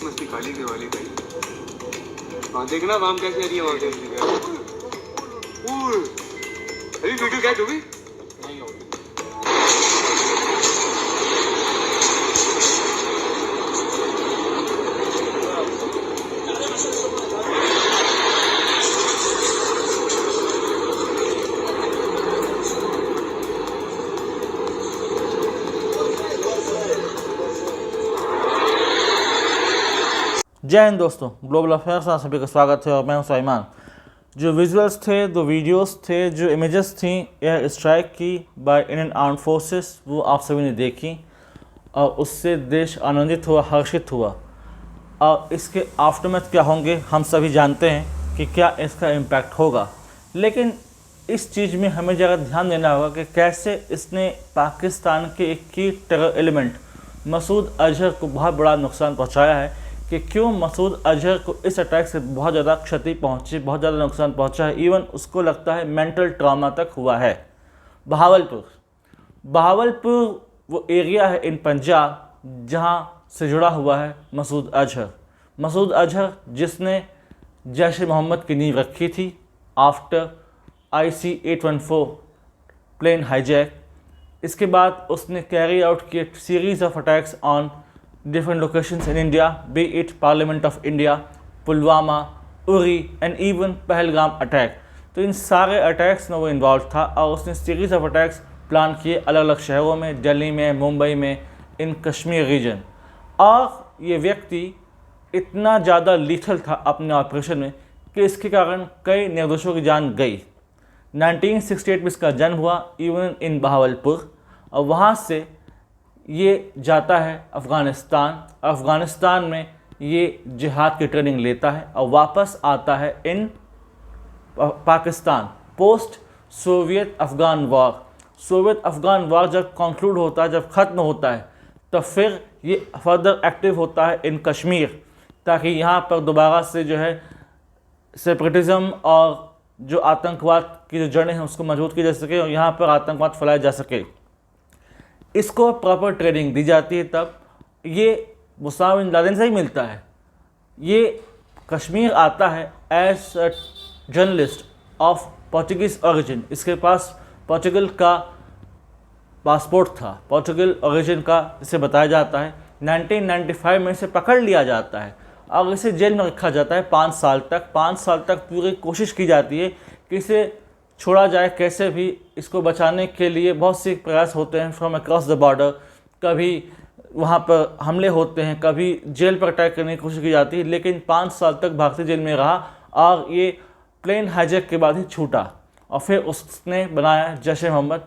मस्ती खाली के वाली भाई। हाँ देखना वाम कैसे आ रही है वहाँ से। अभी वीडियो कैच हो गई नहीं होगी। जय हिंद दोस्तों, ग्लोबल अफेयर्स में सभी का स्वागत है और मैं हूं सुलेमान। जो विजुअल्स थे, जो वीडियोस थे, जो इमेजेस थी एयर स्ट्राइक की बाय इंडियन आर्म फोर्सेस, वो आप सभी ने देखी और उससे देश आनंदित हुआ, हर्षित हुआ। और इसके आफ्टरमैथ क्या होंगे हम सभी जानते हैं कि क्या इसका इम्पैक्ट होगा। लेकिन इस चीज़ में हमें ज़रा ध्यान देना होगा कि कैसे इसने पाकिस्तान के एक की टेरर एलिमेंट मसूद अजहर को बहुत बड़ा नुकसान पहुँचाया है, कि क्यों मसूद अजहर को इस अटैक से बहुत ज़्यादा क्षति पहुंची, बहुत ज़्यादा नुकसान पहुंचा है। इवन उसको लगता है मेंटल ट्रॉमा तक हुआ है। बहावलपुर वो एरिया है इन पंजाब जहां से जुड़ा हुआ है मसूद अजहर जिसने जैश ए मोहम्मद की नींव रखी थी आफ्टर IC-814 प्लेन हाईजैक। इसके बाद उसने कैरी आउट किए series of attacks on different locations in India, be it Parliament of India, Pulwama, Uri and even Pahalgam attack. तो इन सारे अटैक्स में वो इन्वॉल्व था और उसने सीरीज ऑफ अटैक्स प्लान किए अलग अलग शहरों में, दिल्ली में, मुंबई में, इन कश्मीर रीजन। और ये व्यक्ति इतना ज़्यादा लीथल था अपने ऑपरेशन में कि इसके कारण कई निर्दोषों की जान गई। 1968 में इसका जन्म हुआ इवन इन बहावलपुर, और वहाँ से ये जाता है अफ़गानिस्तान में ये जिहाद की ट्रेनिंग लेता है और वापस आता है in Pakistan post Soviet Afghan war जब कंक्लूड होता है, जब ख़त्म होता है, तो फिर ये फर्दर एक्टिव होता है इन कश्मीर, ताकि यहाँ पर दोबारा से जो है सेपरेटिज़म और जो आतंकवाद की जो जड़ें हैं उसको मजबूत की जा सके और यहाँ पर आतंकवाद फैलाया जा सके। इसको प्रॉपर ट्रेनिंग दी जाती है। तब ये उसामा बिन लादेन से ही मिलता है। ये कश्मीर आता है as a journalist of Portuguese origin. इसके पास पोर्चुगल का पासपोर्ट था, पोर्चुगल ओरिजिन का इसे बताया जाता है। 1995 में इसे पकड़ लिया जाता है और इसे जेल में रखा जाता है 5 साल तक। 5 साल तक पूरी कोशिश की जाती है कि इसे छोड़ा जाए कैसे भी। इसको बचाने के लिए बहुत से प्रयास होते हैं फ्रॉम अक्रॉस द बॉर्डर। कभी वहाँ पर हमले होते हैं, कभी जेल पर अटैक करने की कोशिश की जाती है, लेकिन 5 साल तक भारतीय जेल में रहा और ये प्लेन हाईजैक के बाद ही छूटा। और फिर उसने बनाया जैश ए मोहम्मद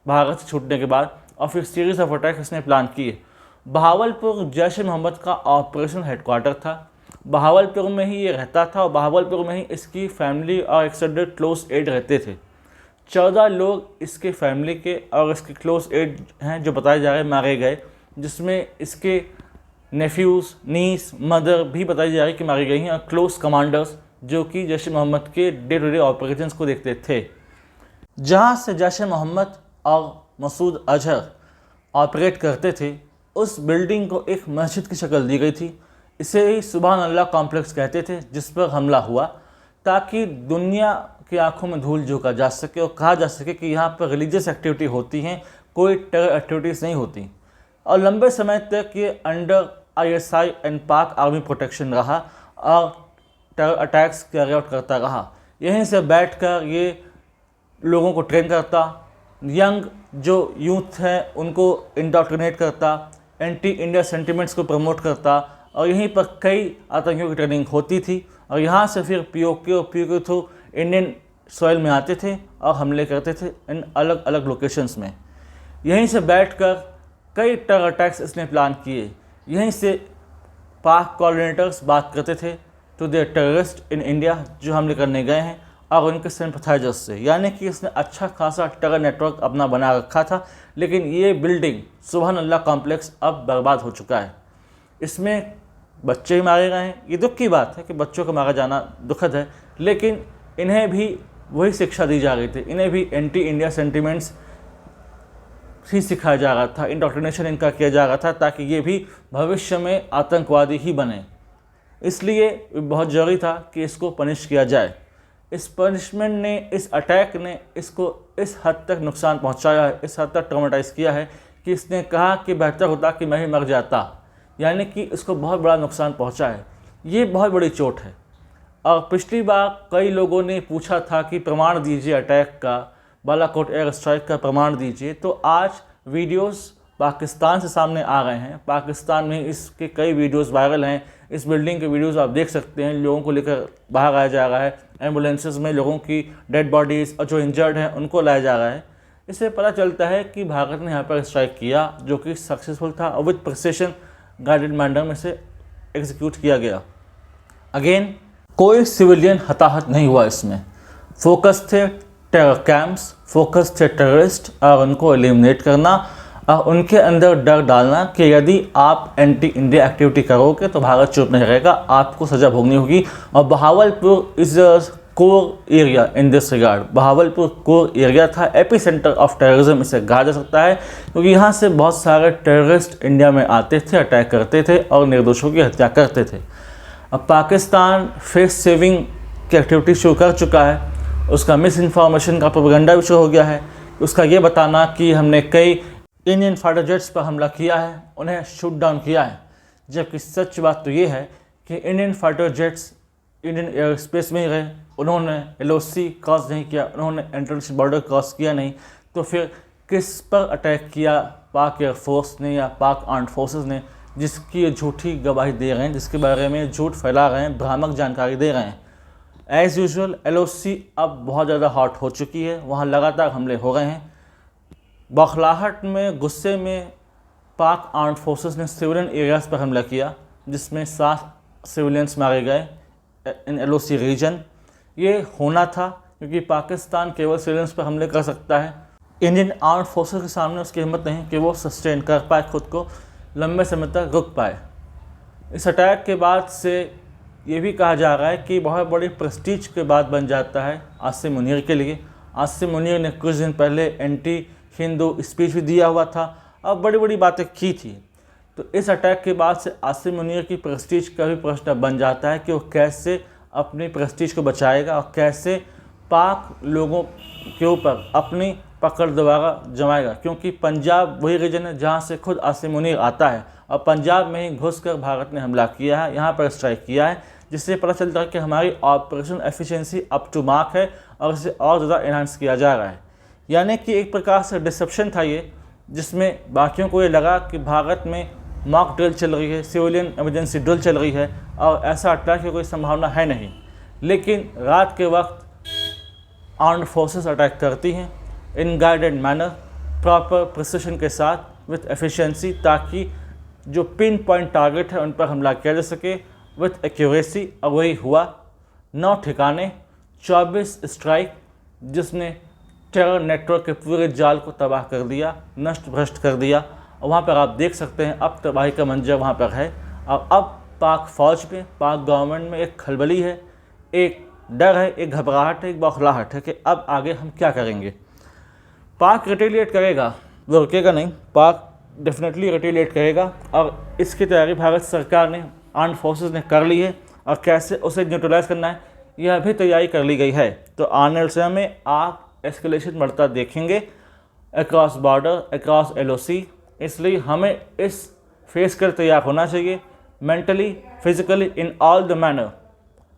भारत से छूटने के बाद, और फिर सीरीज ऑफ अटैक इसने प्लान किए। बहावलपुर जैश ए मोहम्मद का ऑपरेशन हेडक्वार्टर था। बहावलपुर में ही ये रहता था और बहावलपुर में ही इसकी फैमिली और एक्सटेंडेड क्लोज एड रहते थे। 14 लोग इसके फैमिली के और इसके क्लोज एड हैं जो बताए जा रहे हैं मारे गए, जिसमें इसके नेफ्यूज़, नीस, मदर भी बताई जा रही कि मारी गई हैं, और क्लोज कमांडर्स जो कि जैश ए मोहम्मद के डे टू डे ऑपरेशंस को देखते थे। जहाँ से जैश ए मोहम्मद और मसूद अजहर ऑपरेट करते थे, उस बिल्डिंग को एक मस्जिद की शक्ल दी गई थी। इसे ही सुभान अल्लाह कॉम्प्लेक्स कहते थे, जिस पर हमला हुआ ताकि दुनिया की आंखों में धूल झोंका जा सके और कहा जा सके कि यहाँ पर रिलीजियस एक्टिविटी होती हैं, कोई टेरर एक्टिविटीज़ नहीं होती। और लंबे समय तक ये अंडर ISI एंड पाक आर्मी प्रोटेक्शन रहा और टेरर अटैक्स कैरी आउट करता रहा। यहीं से बैठकर ये लोगों को ट्रेन करता, यंग जो यूथ हैं उनको इंडोक्ट्रिनेट करता, एंटी इंडिया सेंटिमेंट्स को प्रमोट करता, और यहीं पर कई आतंकियों की ट्रेनिंग होती थी। और यहाँ से फिर POK और POK थ्रू इंडियन सॉइल में आते थे और हमले करते थे इन अलग अलग लोकेशंस में। यहीं से बैठकर कई टेरर अटैक्स इसने प्लान किए। यहीं से पाक कोऑर्डिनेटर्स बात करते थे to the terrorist in India जो हमले करने गए हैं और उनके सिंपथाइजर्स से, यानी कि इसने अच्छा खासा टेरर नेटवर्क अपना बना रखा था। लेकिन ये बिल्डिंग सुभान अल्लाह कॉम्प्लेक्स अब बर्बाद हो चुका है। इसमें बच्चे ही मारे गए हैं। ये दुख की बात है कि बच्चों का मारा जाना दुखद है, लेकिन इन्हें भी वही शिक्षा दी जा रही थी, इन्हें भी एंटी इंडिया सेंटिमेंट्स ही सिखाया जा रहा था, इंडोक्ट्रिनेशन इनका किया जा रहा था ताकि ये भी भविष्य में आतंकवादी ही बने। इसलिए बहुत ज़रूरी था कि इसको पनिश किया जाए। इस पनिशमेंट ने, इस अटैक ने इसको इस हद तक नुकसान पहुंचाया है, इस हद तक ट्रॉमेटाइज़ किया है कि इसने कहा कि बेहतर होता कि मैं ही मर जाता, यानी कि इसको बहुत बड़ा नुकसान पहुंचा है। ये बहुत बड़ी चोट है। और पिछली बार कई लोगों ने पूछा था कि प्रमाण दीजिए अटैक का, बालाकोट एयर स्ट्राइक का प्रमाण दीजिए, तो आज वीडियोस पाकिस्तान से सामने आ गए हैं। पाकिस्तान में इसके कई वीडियोस वायरल हैं। इस बिल्डिंग के वीडियोस आप देख सकते हैं, लोगों को लेकर बाहर आया जा रहा है, एम्बुलेंसेस में लोगों की डेड बॉडीज़ और जो इंजर्ड हैं उनको लाया जा रहा है। इससे पता चलता है कि भारत ने यहाँ पर स्ट्राइक किया जो कि सक्सेसफुल था और विद प्रिसिशन गाइडेड मैनर में से एग्जीक्यूट किया गया। अगेन कोई सिविलियन हताहत नहीं हुआ। इसमें फोकस थे टेरर कैंप्स, फोकस थे टेररिस्ट और उनको एलिमिनेट करना और उनके अंदर डर डालना कि यदि आप एंटी इंडिया एक्टिविटी करोगे तो भारत चुप नहीं रहेगा, आपको सज़ा भोगनी होगी। और Bahawalpur is a core area in this regard. Bahawalpur core area था, एपी सेंटर ऑफ टेररिज्म इसे कहा जा सकता है, क्योंकि यहाँ से बहुत सारे टेररिस्ट इंडिया में आते थे, अटैक करते थे और निर्दोषों की हत्या करते थे। अब पाकिस्तान फेस सेविंग की एक्टिविटी शुरू कर चुका है। उसका मिस इन्फॉर्मेशन का प्रोपेगेंडा भी शुरू हो गया है। उसका ये बताना कि हमने कई इंडियन फाइटर जेट्स पर हमला किया है, उन्हें शूट डाउन किया है, जबकि सच बात तो ये है कि Indian fighter jets Indian air space में ही रहे, उन्होंने LOC क्रॉस नहीं किया, उन्होंने इंटरनेशनल बॉर्डर क्रॉस किया नहीं। तो फिर किस पर अटैक किया पाक एयरफोर्स ने या पाक आर्म्ड फोर्सेस ने, जिसकी झूठी गवाही दे रहे हैं, जिसके बारे में झूठ फैला रहे हैं, भ्रामक जानकारी दे रहे हैं। एज़ यूजुअल LOC अब बहुत ज़्यादा हॉट हो चुकी है, वहाँ लगातार हमले हो रहे हैं। बौखलाहट में, गुस्से में पाक आर्म्ड फोर्सेस ने सिविलियन एरियाज़ पर हमला किया, जिसमें 7 सिविलियंस मारे गए इन LOC रीजन। ये होना था क्योंकि पाकिस्तान केवल सिविलियंस पर हमले कर सकता है। इंडियन आर्म्ड फोर्सेस के सामने उसकी हिम्मत नहीं कि वो सस्टेन कर पाए, खुद को लंबे समय तक रुक पाए। इस अटैक के बाद से ये भी कहा जा रहा है कि बहुत बड़ी प्रेस्टीज के बात बन जाता है आसिम मुनीर के लिए। आसिम मुनीर ने कुछ दिन पहले एंटी हिंदू स्पीच भी दिया हुआ था और बड़ी बड़ी बातें की थी। तो इस अटैक के बाद से आसिम मुनीर की प्रेस्टीज का भी प्रश्न बन जाता है कि वो कैसे अपनी प्रेस्टीज को बचाएगा और कैसे पाक लोगों के ऊपर अपनी पकड़ दोबारा जमाएगा, क्योंकि पंजाब वही रीजन है जहाँ से खुद आसिम मुनीर आता है और पंजाब में ही घुसकर भारत ने हमला किया है, यहाँ पर स्ट्राइक किया है, जिससे पता चलता है कि हमारी operation efficiency up to mark है और इसे और ज़्यादा इन्हांस किया जा रहा है। यानी कि एक प्रकार से डिसेप्शन था ये, जिसमें बाकियों को ये लगा कि भारत में मॉक ड्रिल चल रही है, सिविलियन इमरजेंसी ड्रिल चल रही है और ऐसा अटैक की कोई संभावना है नहीं। लेकिन रात के वक्त आर्म्ड फोर्सेस अटैक करती हैं इन गाइडेड मैनर, प्रॉपर प्रिसिशन के साथ, विथ एफिशिएंसी, ताकि जो पिन पॉइंट टारगेट है उन पर हमला किया जा सके विथ एक्यूरेसी। और वही हुआ। 9 ठिकाने, 24 स्ट्राइक, जिसने टेरर नेटवर्क के पूरे जाल को तबाह कर दिया, नष्ट भ्रष्ट कर दिया। और वहाँ पर आप देख सकते हैं अब तबाही का मंजर वहाँ पर है। और अब पाक फ़ौज में, पाक गवर्नमेंट में एक खलबली है, एक डर है, एक घबराहट है, एक बौखलाहट है कि अब आगे हम क्या करेंगे। पाक रिटेलिएट करेगा, वो रुकेगा नहीं, पाक डेफिनेटली रिटेलिएट करेगा और इसकी तैयारी भारत सरकार ने, आर्म्ड फोर्सेस ने कर ली है। और कैसे उसे न्यूट्रलाइज करना है यह भी तैयारी कर ली गई है। तो आने वाले समय में आप एस्केलेशन बढ़ता देखेंगे अक्रॉस बॉर्डर, अक्रॉस LOC। इसलिए हमें इस फेस कर तैयार होना चाहिए, mentally, physically, in all the manner.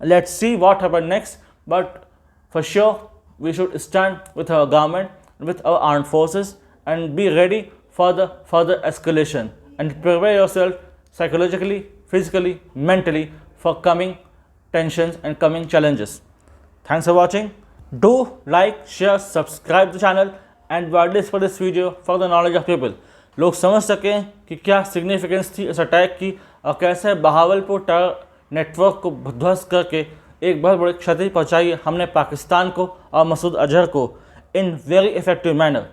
Let's see what happen next, but for sure we should stand with our government, with our armed forces and be ready for the further escalation and prepare yourself psychologically, physically, mentally for coming tensions and coming challenges. Thanks for watching. Do like, share, subscribe the channel and watch for this video for the knowledge of people. लोग समझ सकें कि क्या significance थी इस attack की और कैसे बहावलपुर टेरर नेटवर्क को ध्वस्त करके एक बहुत बड़ी क्षति पहुंचाई हमने पाकिस्तान को और मसूद अजहर को इन वेरी इफेक्टिव मैनर।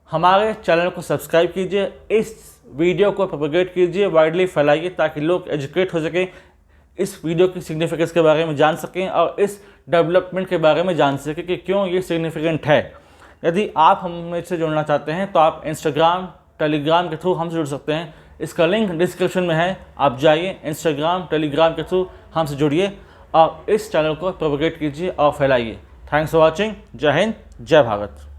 हमारे चैनल को सब्सक्राइब कीजिए, इस वीडियो को प्रोपेगेट कीजिए, वाइडली फैलाइए ताकि लोग एजुकेट हो सकें, इस वीडियो की सिग्निफिकेंस के बारे में जान सकें और इस डेवलपमेंट के बारे में जान सकें कि क्यों ये सिग्निफिकेंट है। यदि आप हमसे जुड़ना चाहते हैं तो आप इंस्टाग्राम, टेलीग्राम के थ्रू हमसे जुड़ सकते हैं। इसका लिंक डिस्क्रिप्शन में है, आप जाइए, इंस्टाग्राम टेलीग्राम के थ्रू हमसे जुड़िए और इस चैनल को प्रोपगेट कीजिए और फैलाइए। Thanks for watching. जय हिंद, जय भारत।